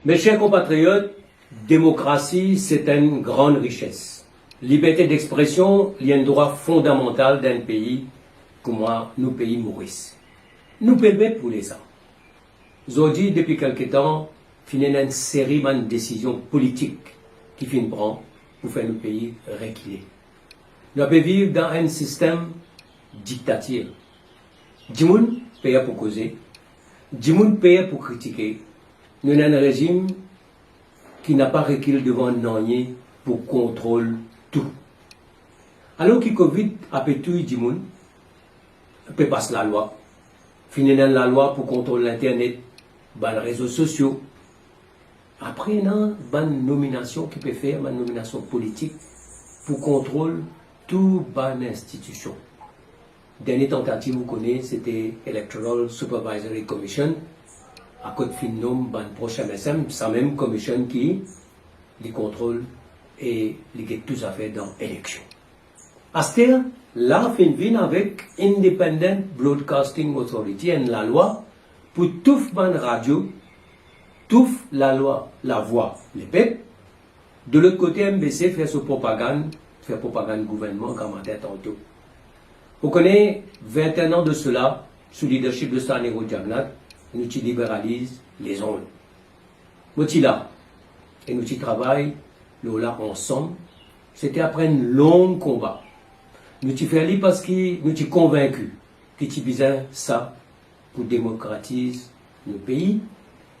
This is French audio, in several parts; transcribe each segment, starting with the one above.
Mes chers compatriotes, démocratie, c'est une grande richesse. Liberté d'expression, il y a un droit fondamental d'un pays comme moi, nous pays Maurice. Nous payons pour les ça. Aujourd'hui, depuis quelque temps, il y a une série de décisions politiques qui finissent prendre pour faire nos pays reculer. Nous pouvons vivre dans un système dictatorial. Du monde paye pour causer, du monde paye pour critiquer. Nous avons un régime qui n'a pas reculé devant un pour contrôler tout. Alors que Covid a fait tout du monde, peut passer la loi. Finir la loi pour contrôler l'Internet, les réseaux sociaux. Après, il y a une nomination qui peut faire, une nomination politique pour contrôler toute bonne institution. Dernière tentative, vous connaissez, c'était Electoral Supervisory Commission. À côté de nom, une prochaine MSM, c'est la même commission qui les contrôle et les get tout à fait dans l'élection. Aster, là, fin vient avec Independent Broadcasting Authority et la loi pour tout ban radio, tout la loi, la voix, les peuples. De l'autre côté, MBC fait propagande gouvernement comme on dit tantôt. Vous connaissez 21 ans de cela, sous le leadership de Stanley Jagnat, nous libéralisons les ondes. Nous sommes là, et nous travaillons là ensemble. C'était après un long combat. Nous sommes fait parce que nous sommes convaincus que nous besoin ça pour démocratiser nos pays,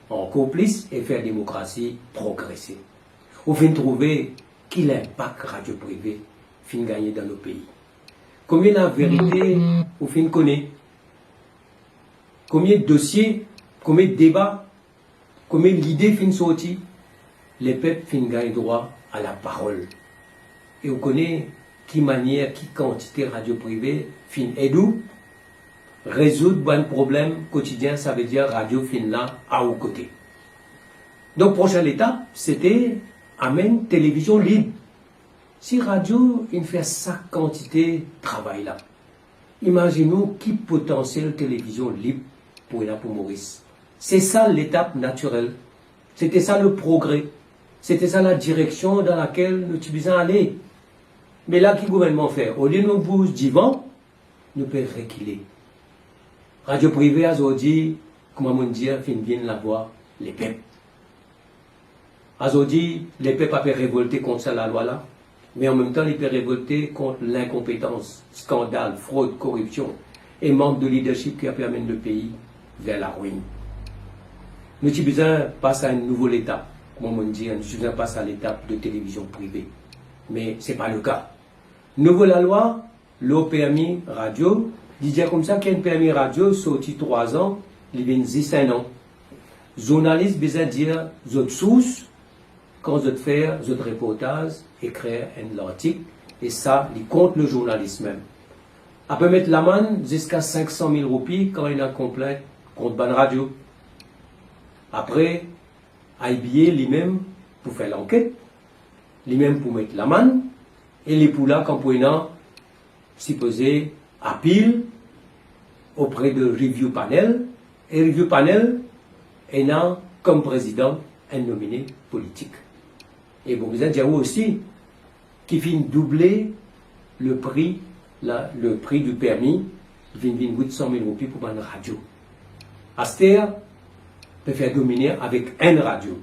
encore plus, et faire la démocratie progresser. Au fin de trouver quel impact radio privé fin gagner dans nos pays. Combien la vérité au fin connaît, combien de dossiers, combien de débats, combien d'idées fin sorties, les peuples fin gagnent droit à la parole. Et on connaît qui manière, qui quantité radio privée fin aide résoudre un problème quotidien, ça veut dire radio fin là à vos côtés. Donc prochaine étape, c'était amène télévision libre. Si radio il fait sa quantité de travail là, imaginons qui potentiel télévision libre pour Maurice. C'est ça l'étape naturelle. C'était ça le progrès. C'était ça la direction dans laquelle nous devons aller. Mais là, qui le gouvernement fait? Au lieu de nous bouger divan, nous pouvons reculer. Radio privée, aujourd'hui, comment on dit, fin bien la voix, les peuples. Aujourd'hui, les peuples peuvent révolter contre la loi là, mais en même temps, ils peuvent révolter contre l'incompétence, scandale, fraude, corruption et manque de leadership qui a pu amener le pays vers la ruine. Nous avons besoin de passer à une nouvelle étape. Comme on dit, nous avons besoin de passer à l'étape de télévision privée. Mais ce n'est pas le cas. Nouveau la loi, le permis radio, disait comme ça qu'il y a un permis radio sorti 3 ans, il vient 15 ans. Journaliste besoin de dire, votre source, quand vous faire votre reportage, écrire un article, et ça, il compte le journaliste même. On peut mettre l'amende jusqu'à 500 000 roupies quand il a complet contre ban radio. Après, habiller lui-même pour faire l'enquête, lui-même pour mettre l'amende, et les poulas quand pour supposé à pile auprès de Review Panel, et Review Panel est comme président un nominé politique. Et vous avez dire aussi qui vient doubler le prix du permis, il vient 800 000 roupies pour une radio. Aster peut faire dominer avec une radio,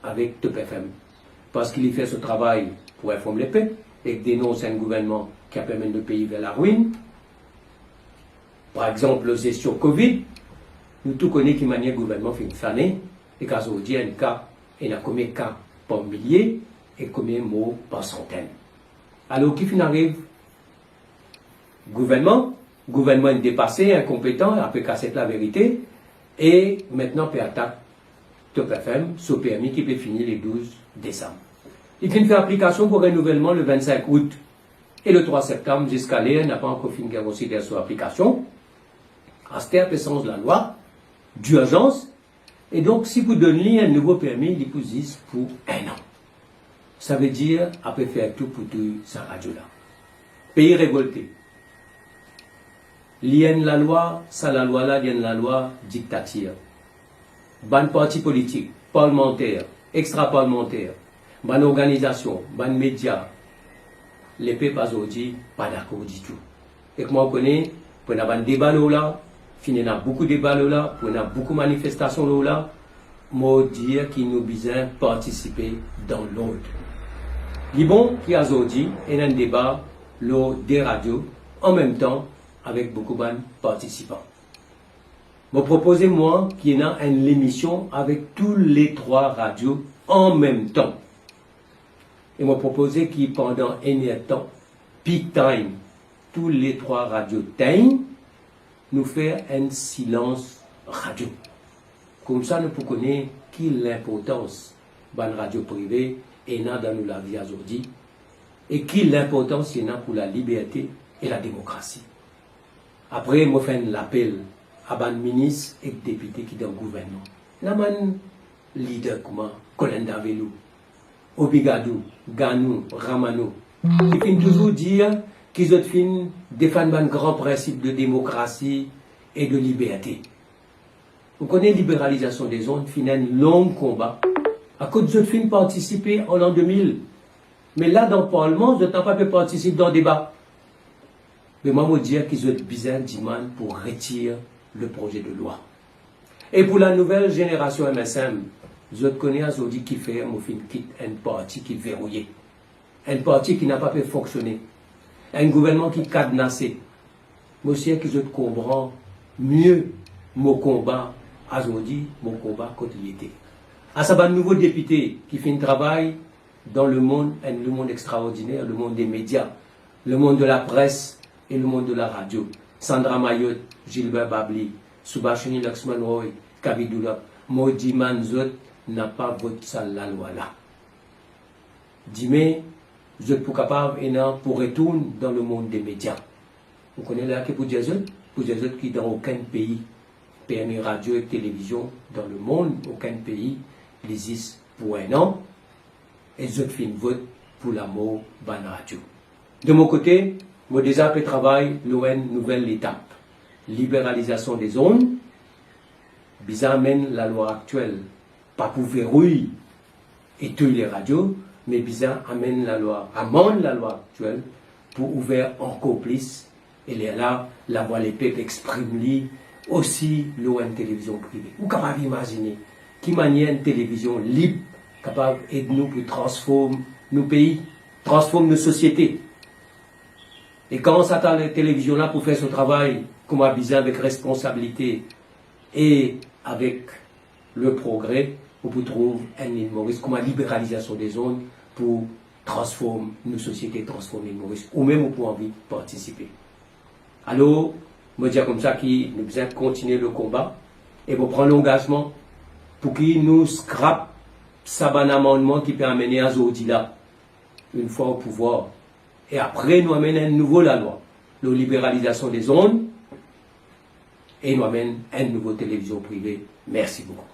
avec Top FM, parce qu'il fait ce travail pour informer les peuples et dénonce un gouvernement qui a permis le pays vers la ruine. Par exemple, la gestion Covid, nous tous connaissons qui manière le gouvernement fait une année, et quand on dit un cas, il y a combien de cas par millier et combien de mots par centaine. Alors, qui fin arrive? Gouvernement est dépassé, incompétent, a pu casser la vérité, et maintenant peut attaquer Top FM, ce permis qui peut finir le 12 décembre. Il finit faire application pour renouvellement le 25 août et le 3 septembre jusqu'à l'heure, n'a pas encore fini de considérer son application. Aster peut changer la loi d'urgence. Et donc, si vous donnez un nouveau permis, il vous dit pour 1 an. Ça veut dire, à peut faire tout pour tout sa radio-là. Pays révolté. L'IN la loi, ça la loi là, l'IN la loi dictature. Ban parti politique, parlementaires, extra-parlementaires, bonne organisation, bonne médias, les peuples aujourd'hui pas d'accord du tout. Et que moi je connais, pour avoir un débat là, finir beaucoup de débats là, pour avoir beaucoup de manifestations là, moi dire qu'il nous besoin participer dans l'ordre. Libon qui a aujourd'hui un débat des radios en même temps avec beaucoup de participants. Je propose moi qu'il y ait une émission avec tous les 3 radios en même temps. Et je propose qu'il pendant un temps, peak time, tous les 3 radios time, nous faire un silence radio. Comme ça, nous pouvons connaître qui l'importance de la radio privée et dans la vie aujourd'hui et qui l'importance il y a pour la liberté et la démocratie. Après, je fais un appel à les ministres et députés qui sont dans le gouvernement. Les leaders comme Colin Davelou, Obigadou, Ganou, Ramano, qui finissent toujours dire qu'ils ont défendre un grand principe de démocratie et de liberté. Vous connaissez la libéralisation des zones, fin un long combat. À cause de films participer en l'an 2000. Mais là, dans le Parlement, je n'ai pas pu participer dans le débat. Mais moi, je veux dire qu'ils ont besoin d'imam pour retirer le projet de loi. Et pour la nouvelle génération MSM, je connais aujourd'hui qui fait un parti qui est verrouillé. Un parti qui n'a pas pu fonctionner. Un gouvernement qui est cadenassé. Moi aussi, que je comprends mieux mon combat aujourd'hui, mon combat contre l'été. À ce nouveau député qui fait un travail dans le monde extraordinaire, le monde des médias, le monde de la presse et le monde de la radio. Sandra Mayotte, Gilbert Babli, Subhashini Laxman Roy, Kabidoula, Maudit Manzot n'a pas voté ça la loi là. Dis-moi, vous êtes capable pour retourner dans le monde des médias. Vous connaissez là que pour des autres qui dans aucun pays, PME radio et télévision, dans le monde, aucun pays, l'existe pour un an, et je fais une vote pour la mort de la radio. De mon côté, moi déjà je travaille une nouvelle étape. Libéralisation des zones, bizarre amène la loi actuelle, pas pour verrouiller et toutes les radios, mais bizarre amène amende la loi actuelle pour ouvrir encore plus, et là, la voix les peuples exprime aussi une télévision privée. Vous pouvez imaginer qui manière une télévision libre capable d'aider nous pour transformer nos pays, transformer nos sociétés. Et quand on s'attend à la télévision là pour faire son travail, comme à besoin avec responsabilité et avec le progrès, on peut trouver un île Maurice comme la libéralisation des zones pour transformer nos sociétés, transformer l'île Maurice, ou même on peut envie de participer. Alors, je me dis comme ça qu'il nous besoin de continuer le combat et pour prendre l'engagement pour qu'il nous scrape ça un amendement qui peut amener à Zodila une fois au pouvoir. Et après, nous amène un nouveau la loi, la libéralisation des zones, et nous amène une nouvelle télévision privée. Merci beaucoup.